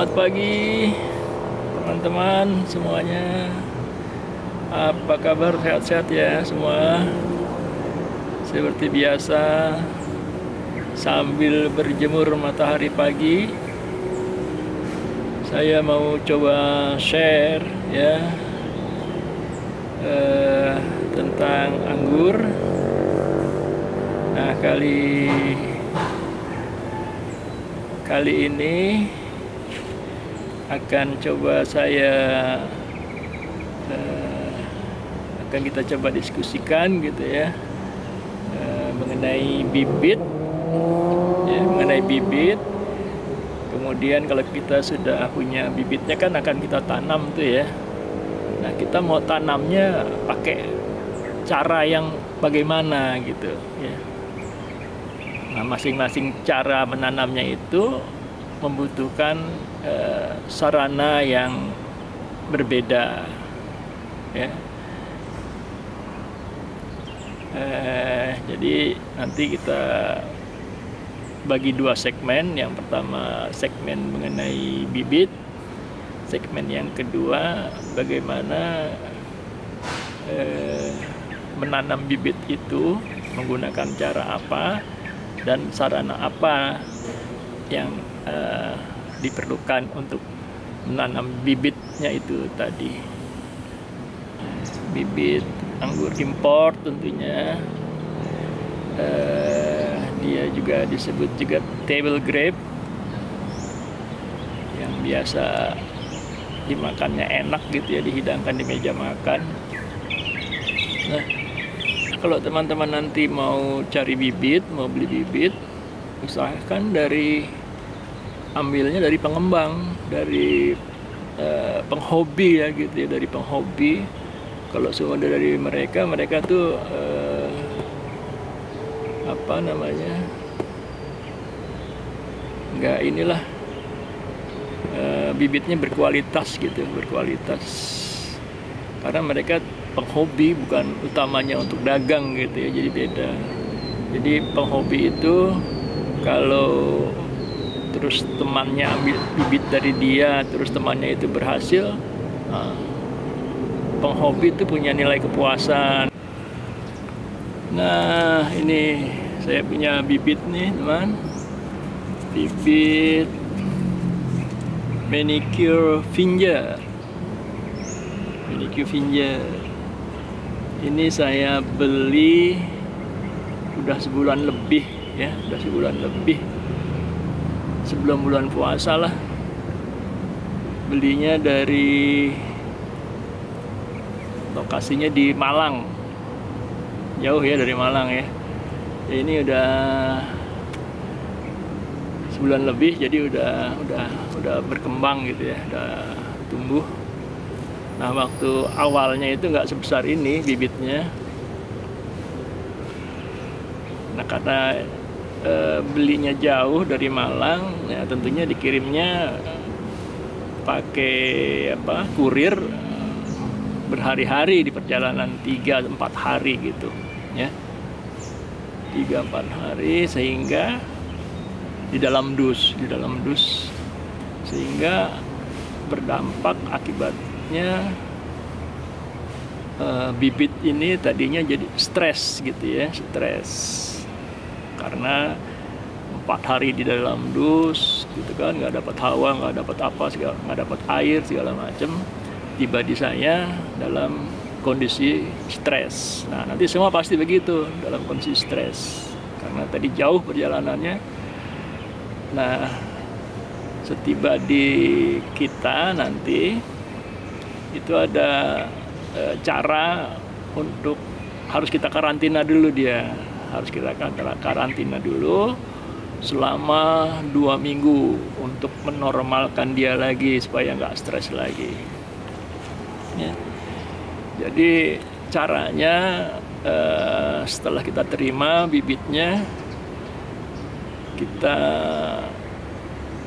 Selamat pagi teman-teman semuanya. Apa kabar? Sehat-sehat ya semua. Seperti biasa, sambil berjemur matahari pagi, saya mau coba share ya tentang anggur. Nah, kali ini akan kita coba diskusikan gitu ya, mengenai bibit ya, kemudian kalau kita sudah punya bibitnya kan akan kita tanam tuh ya. Nah, kita mau tanamnya pakai cara yang bagaimana gitu ya. Nah, masing-masing cara menanamnya itu membutuhkan sarana yang berbeda ya. Jadi nanti kita bagi dua segmen. Yang pertama segmen mengenai bibit, segmen yang kedua bagaimana menanam bibit itu, menggunakan cara apa dan sarana apa yang diperlukan untuk menanam bibitnya itu tadi. Bibit anggur impor tentunya, dia juga disebut juga table grape, yang biasa dimakannya enak gitu ya, dihidangkan di meja makan. Nah, kalau teman-teman nanti mau cari bibit, mau beli bibit, usahakan ambilnya dari pengembang, dari penghobi ya gitu ya, dari penghobi. Kalau semua dari mereka tuh bibitnya berkualitas gitu, karena mereka penghobi, bukan utamanya untuk dagang gitu ya, jadi beda. Jadi penghobi itu kalau terus temannya ambil bibit dari dia, terus temannya itu berhasil, penghobi itu punya nilai kepuasan. Nah, ini saya punya bibit nih teman, bibit Manicure Finger. Ini saya beli udah sebulan lebih ya, sebelum bulan puasa lah. Belinya dari lokasinya di Malang, jauh ya dari Malang ya. Ini udah sebulan lebih, jadi udah berkembang gitu ya, udah tumbuh. Nah, waktu awalnya itu nggak sebesar ini bibitnya. Nah, karena belinya jauh dari Malang, ya tentunya dikirimnya pakai kurir, berhari-hari di perjalanan, 3-4 hari gitu ya, 3-4 hari, sehingga di dalam dus, sehingga berdampak akibatnya bibit ini tadinya jadi stres gitu ya, karena 4 hari di dalam dus gitu kan, nggak dapat hawa, nggak dapat apa, nggak dapat air segala macam. Tiba di saya dalam kondisi stres. Nah, nanti semua pasti begitu, dalam kondisi stres, karena tadi jauh perjalanannya. Nah, setiba di kita nanti itu ada cara untuk harus kita karantina dulu dia. Harus kita karantina dulu selama 2 minggu untuk menormalkan dia lagi supaya nggak stres lagi. Ya. Jadi caranya setelah kita terima bibitnya, kita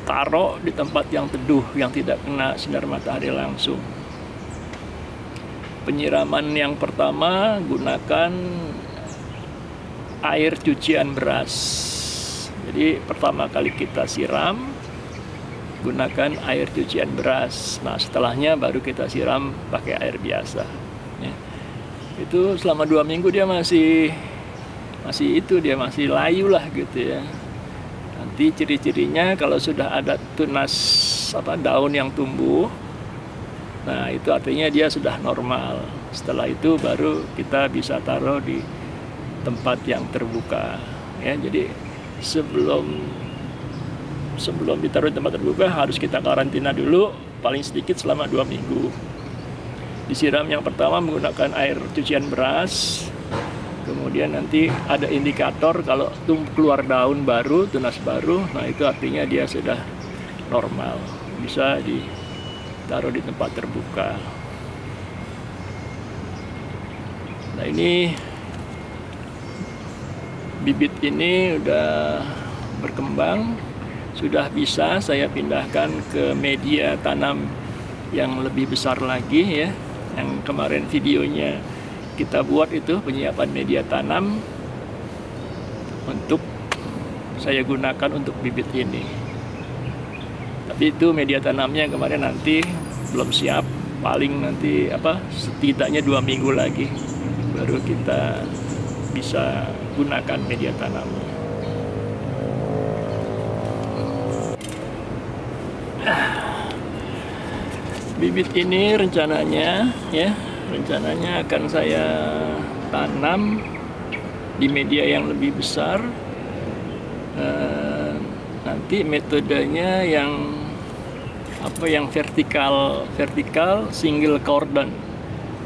taruh di tempat yang teduh, yang tidak kena sinar matahari langsung. Penyiraman yang pertama, gunakan air cucian beras. Jadi pertama kali kita siram gunakan air cucian beras. Nah, setelahnya baru kita siram pakai air biasa. Ya. Itu selama 2 minggu dia masih layu lah gitu ya. Nanti ciri-cirinya kalau sudah ada tunas daun yang tumbuh, nah itu artinya dia sudah normal. Setelah itu baru kita bisa taruh di tempat yang terbuka. Ya, jadi sebelum ditaruh di tempat terbuka harus kita karantina dulu paling sedikit selama 2 minggu. Disiram yang pertama menggunakan air cucian beras. Kemudian nanti ada indikator kalau keluar daun baru, tunas baru, nah itu artinya dia sudah normal, bisa ditaruh di tempat terbuka. Nah, ini bibit ini udah berkembang, sudah bisa saya pindahkan ke media tanam yang lebih besar lagi ya. Yang kemarin videonya kita buat itu penyiapan media tanam untuk saya gunakan untuk bibit ini. Tapi itu media tanamnya kemarin nanti belum siap, paling nanti setidaknya 2 minggu lagi baru kita bisa gunakan media tanamnya. Bibit ini rencananya akan saya tanam di media yang lebih besar. Nanti metodenya yang vertikal single cordon,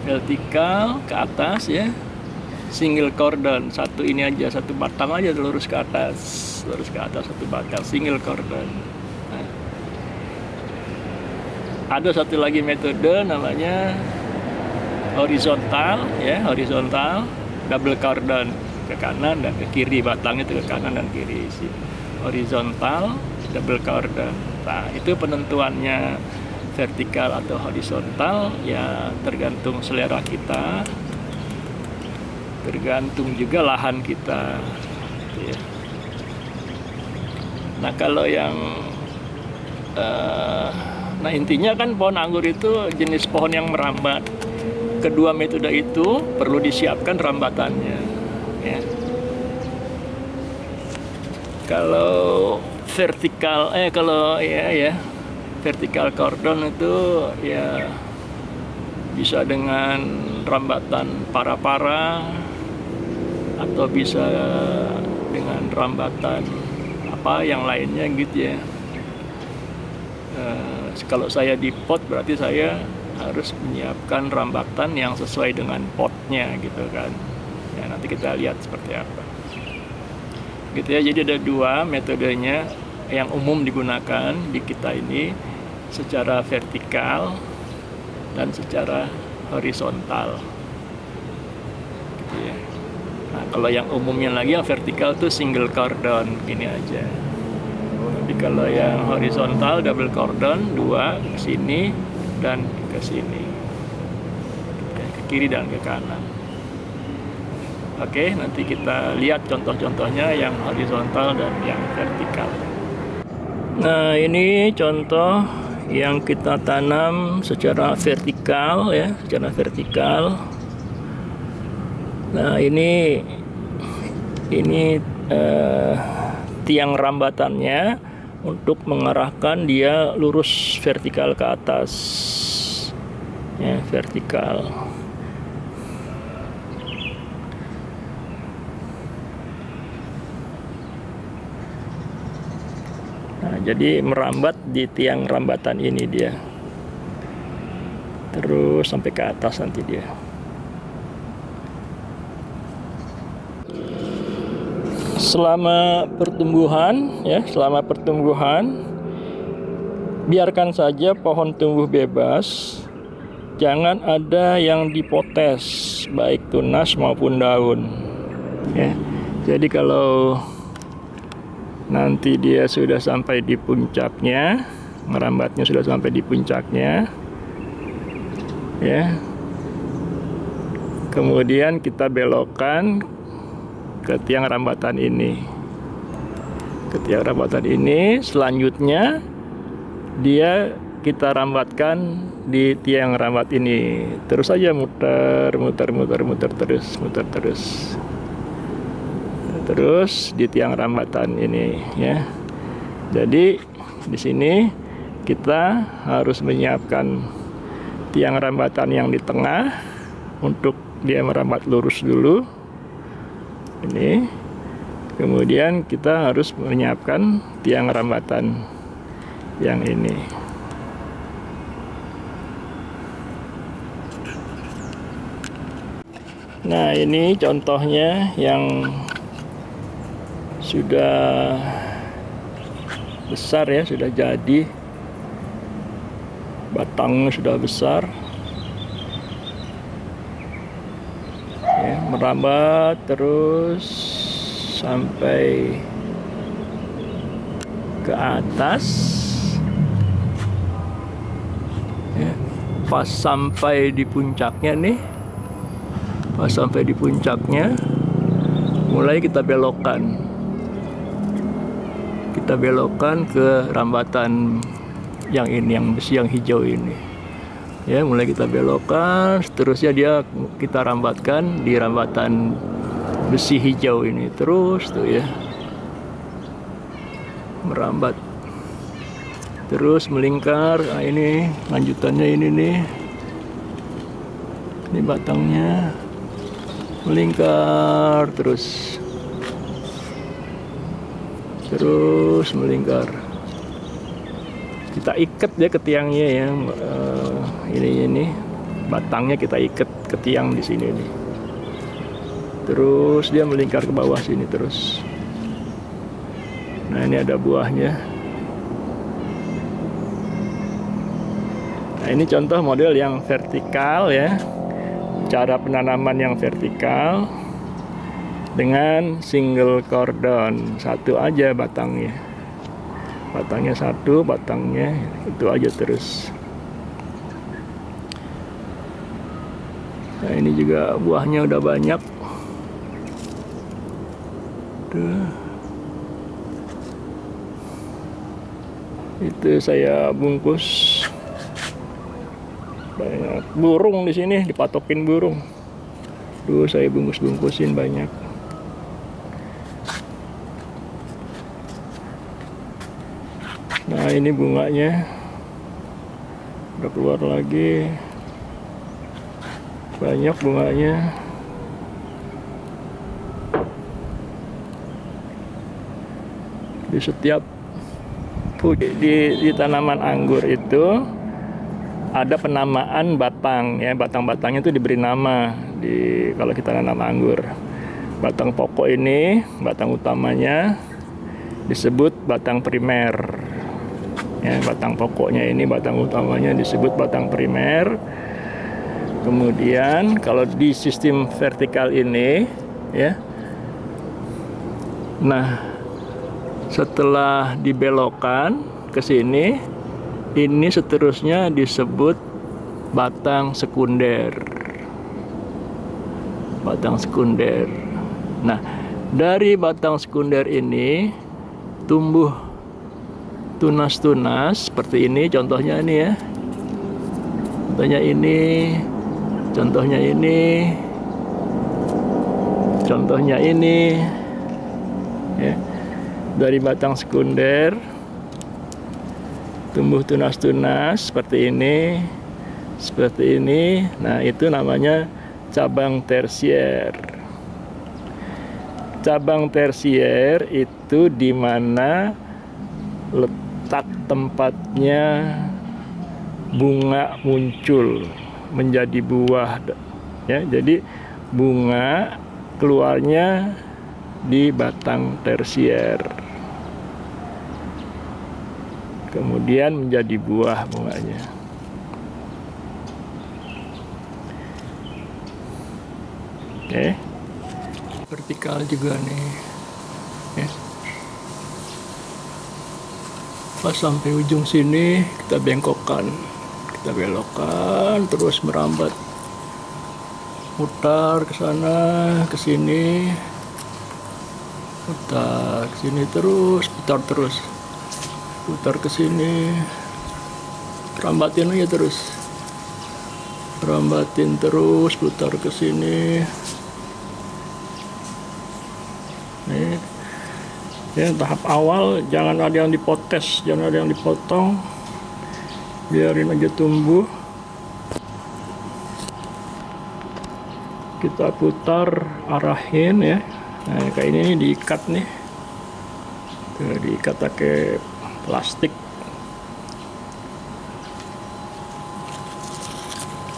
vertikal ke atas ya, single cordon, satu ini aja, satu batang aja lurus ke atas satu batang, single cordon. Ada satu lagi metode namanya horizontal ya, horizontal double cordon, ke kanan dan ke kiri, batang itu ke kanan dan kiri. Horizontal double cordon. Nah, itu penentuannya vertikal atau horizontal ya tergantung selera kita, tergantung juga lahan kita ya. Nah, kalau yang nah intinya kan pohon anggur itu jenis pohon yang merambat. Kedua metode itu perlu disiapkan rambatannya ya. Kalau vertikal vertikal cordon itu ya bisa dengan rambatan para-para atau bisa dengan rambatan yang lainnya gitu ya. Kalau saya di pot berarti saya harus menyiapkan rambatan yang sesuai dengan potnya gitu kan ya, nanti kita lihat seperti apa gitu ya. Jadi ada 2 metodenya yang umum digunakan di kita ini, secara vertikal dan secara horizontal gitu ya. Nah, kalau yang umumnya lagi yang vertikal tuh single cordon gini aja. Tapi kalau yang horizontal double cordon, 2 ke sini dan ke sini, ke kiri dan ke kanan. Oke, nanti kita lihat contoh-contohnya yang horizontal dan yang vertikal. Nah, ini contoh yang kita tanam secara vertikal ya, secara vertikal. Nah, ini tiang rambatannya untuk mengarahkan dia lurus vertikal ke atas ya, vertikal. Nah, jadi merambat di tiang rambatan ini dia terus sampai ke atas nanti dia. Selama pertumbuhan biarkan saja pohon tumbuh bebas, jangan ada yang dipotes baik tunas maupun daun ya. Jadi kalau nanti dia sudah sampai di puncaknya, merambatnya sudah sampai di puncaknya ya, kemudian kita belokkan ke tiang rambatan ini. Selanjutnya dia kita rambatkan di tiang rambat ini, terus saja muter terus di tiang rambatan ini ya. Jadi di sini kita harus menyiapkan tiang rambatan yang di tengah untuk dia merambat lurus dulu ini. Kemudian kita harus menyiapkan tiang rambatan yang ini. Nah, ini contohnya yang sudah besar ya, sudah jadi. Batangnya sudah besar. Ya, merambat terus sampai ke atas. Ya, pas sampai di puncaknya nih. Pas sampai di puncaknya, mulai kita belokkan. Kita belokkan ke rambatan yang ini, yang besi yang hijau ini. Ya, mulai kita belokkan, seterusnya dia kita rambatkan di rambatan besi hijau ini terus tuh ya. Merambat. Terus melingkar. Nah, ini lanjutannya ini nih. Ini batangnya. Melingkar terus melingkar. Kita ikat ya ke tiangnya ya. Ini batangnya kita ikat ke tiang di sini nih. Terus dia melingkar ke bawah sini terus. Nah, ini ada buahnya. Nah, ini contoh model yang vertikal ya. Cara penanaman yang vertikal dengan single cordon, satu aja batangnya satu, batangnya itu aja terus. Nah, ini juga buahnya udah banyak tuh. Itu saya bungkus. Banyak burung di sini, dipatokin burung. Tuh saya bungkusin banyak. Nah, ini bunganya udah keluar lagi. Banyak bunganya. Di setiap di tanaman anggur itu ada penamaan batang ya, batang-batangnya itu diberi nama kalau kita nanam anggur. Batang pokok ini, batang utamanya disebut batang primer. Ya, batang pokoknya ini, batang utamanya disebut batang primer. Kemudian kalau di sistem vertikal ini ya. Nah, setelah dibelokkan ke sini, ini seterusnya disebut batang sekunder. Batang sekunder. Nah, dari batang sekunder ini tumbuh tunas-tunas seperti ini. Contohnya ini ya. Contohnya ini. Contohnya ini. Contohnya ini. Ya. Dari batang sekunder tumbuh tunas-tunas seperti ini, seperti ini. Nah, itu namanya cabang tersier. Cabang tersier itu di mana letak tempatnya bunga muncul menjadi buah. Ya, jadi bunga keluarnya di batang tersier. Kemudian menjadi buah bunganya. Oke. Vertikal juga nih. Ya. Pas sampai ujung sini kita bengkokkan. Kita belokkan terus merambat. Putar ke sana, ke sini. Putar ke sini terus, putar terus. Putar ke sini, rambatin aja terus, rambatin terus, putar ke sini. Nih, ya, tahap awal jangan ada yang dipotes, jangan ada yang dipotong, biarin aja tumbuh. Kita putar, arahin ya. Nah, kayak ini diikat nih, tuh, diikat pakai plastik.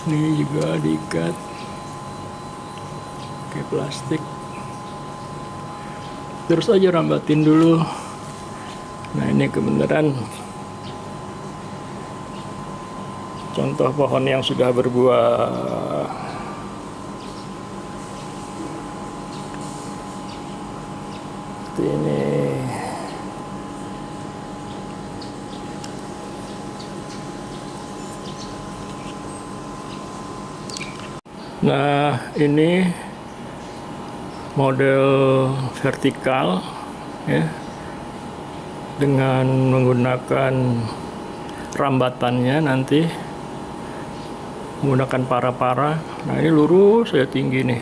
Ini juga diikat pakai plastik. Terus aja rambatin dulu. Nah, ini kebenaran contoh pohon yang sudah berbuah. Ini nah, ini model vertikal ya, dengan menggunakan rambatannya nanti menggunakan para-para. Nah, ini lurus ya, tinggi nih,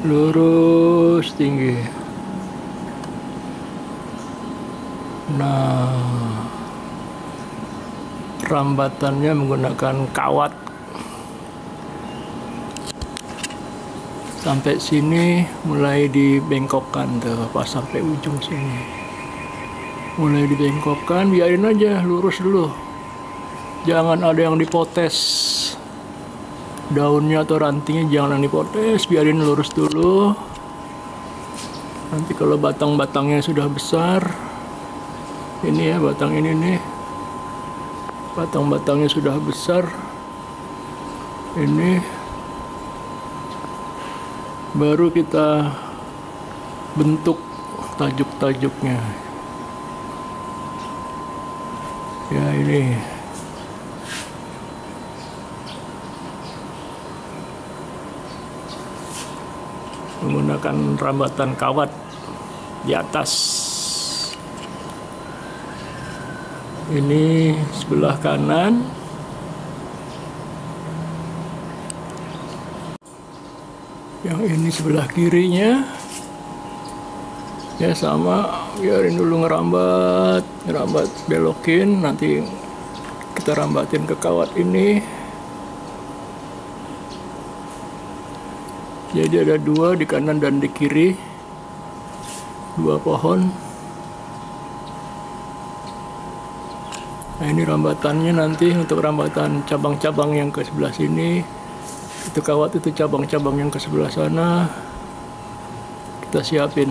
lurus tinggi. Nah, rambatannya menggunakan kawat sampai sini, mulai dibengkokkan tuh, pas sampai ujung sini mulai dibengkokkan. Biarin aja lurus dulu, jangan ada yang dipotes, daunnya atau rantingnya jangan dipotes, biarin lurus dulu. Nanti kalau batang-batangnya sudah besar, ini ya batang ini nih, batang-batangnya sudah besar, ini baru kita bentuk tajuk-tajuknya ya. Ini menggunakan rambatan kawat di atas. Ini sebelah kanan, yang ini sebelah kirinya ya, sama, biarin dulu ngerambat, belokin, nanti kita rambatin ke kawat ini. Jadi ada dua di kanan dan di kiri, dua pohon. Nah, ini rambatannya nanti untuk rambatan cabang-cabang yang ke sebelah sini. Itu kawat, itu cabang-cabang yang ke sebelah sana. Kita siapin.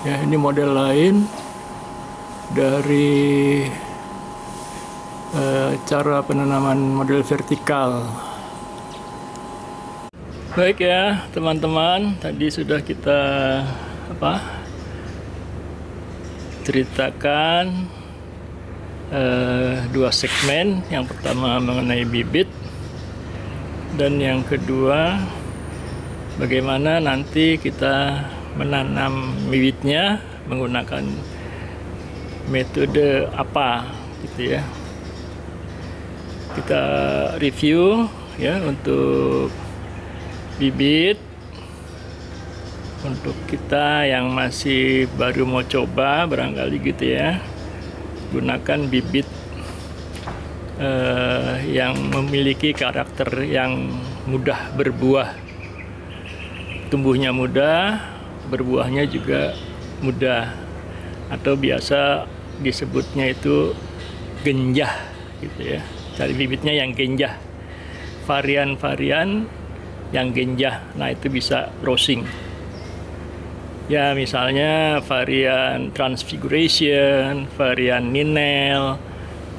Ya, ini model lain dari cara penanaman model vertikal. Baik ya teman-teman, tadi sudah kita ceritakan dua segmen. Yang pertama mengenai bibit, dan yang kedua bagaimana nanti kita menanam bibitnya menggunakan metode apa gitu ya. Kita review ya untuk bibit. Untuk kita yang masih baru mau coba barangkali gitu ya, gunakan bibit yang memiliki karakter yang mudah berbuah, tumbuhnya mudah, berbuahnya juga mudah, atau biasa disebutnya itu genjah gitu ya. Cari bibitnya yang genjah, varian-varian yang genjah. Nah, itu bisa browsing. Ya, misalnya varian Transfiguration, varian Ninel,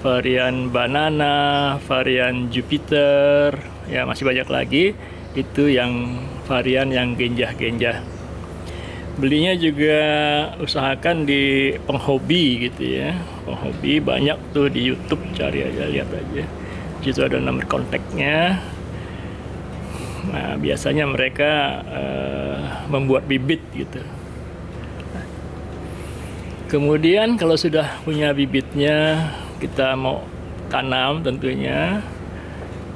varian Banana, varian Jupiter, ya masih banyak lagi. Itu yang varian yang genjah-genjah. Belinya juga usahakan di penghobi gitu ya. Penghobi banyak tuh di YouTube, cari aja, lihat aja. Di situ ada nomor kontaknya. Nah, biasanya mereka membuat bibit gitu. Kemudian kalau sudah punya bibitnya, kita mau tanam tentunya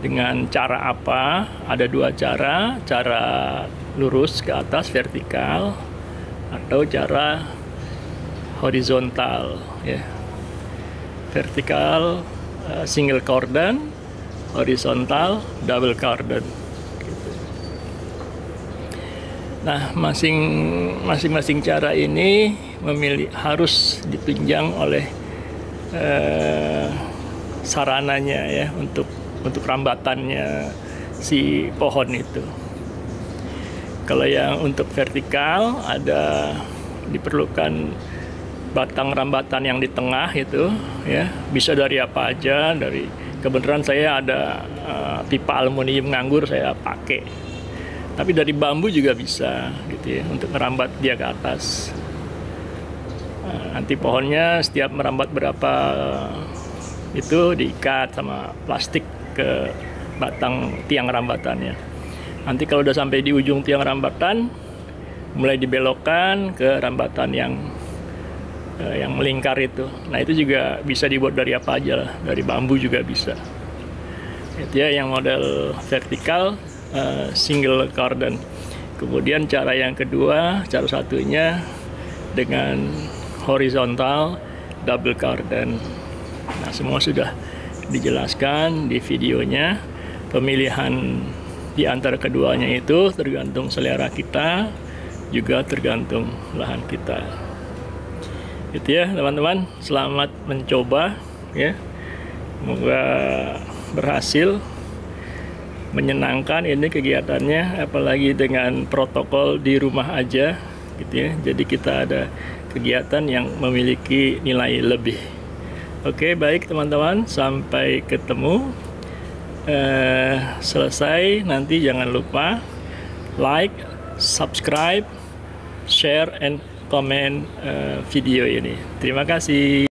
dengan cara apa? Ada dua cara, cara lurus ke atas vertikal atau cara horizontal ya. Vertikal single cordon, horizontal double cordon gitu. Nah, masing-masing cara ini harus ditunjang oleh sarananya ya, untuk rambatannya si pohon itu. Kalau yang untuk vertikal diperlukan batang rambatan yang di tengah itu ya, bisa dari apa aja. Dari kebetulan saya ada pipa aluminium nganggur saya pakai, tapi dari bambu juga bisa gitu ya, untuk merambat dia ke atas. Nanti pohonnya setiap merambat berapa itu diikat sama plastik ke batang tiang rambatannya. Nanti kalau udah sampai di ujung tiang rambatan, mulai dibelokkan ke rambatan yang melingkar itu. Nah, itu juga bisa dibuat dari apa aja lah, dari bambu juga bisa. Itu ya yang model vertikal single cordon. Kemudian cara yang kedua, cara satunya dengan horizontal double cordon. Nah, semua sudah dijelaskan di videonya. Pemilihan di antara keduanya itu tergantung selera kita, juga tergantung lahan kita. Itu ya teman-teman, selamat mencoba ya. Semoga berhasil, menyenangkan ini kegiatannya, apalagi dengan protokol di rumah aja gitu ya. Jadi kita ada kegiatan yang memiliki nilai lebih. Oke, baik teman-teman, sampai ketemu. Selesai nanti jangan lupa like, subscribe, share, and comment video ini. Terima kasih.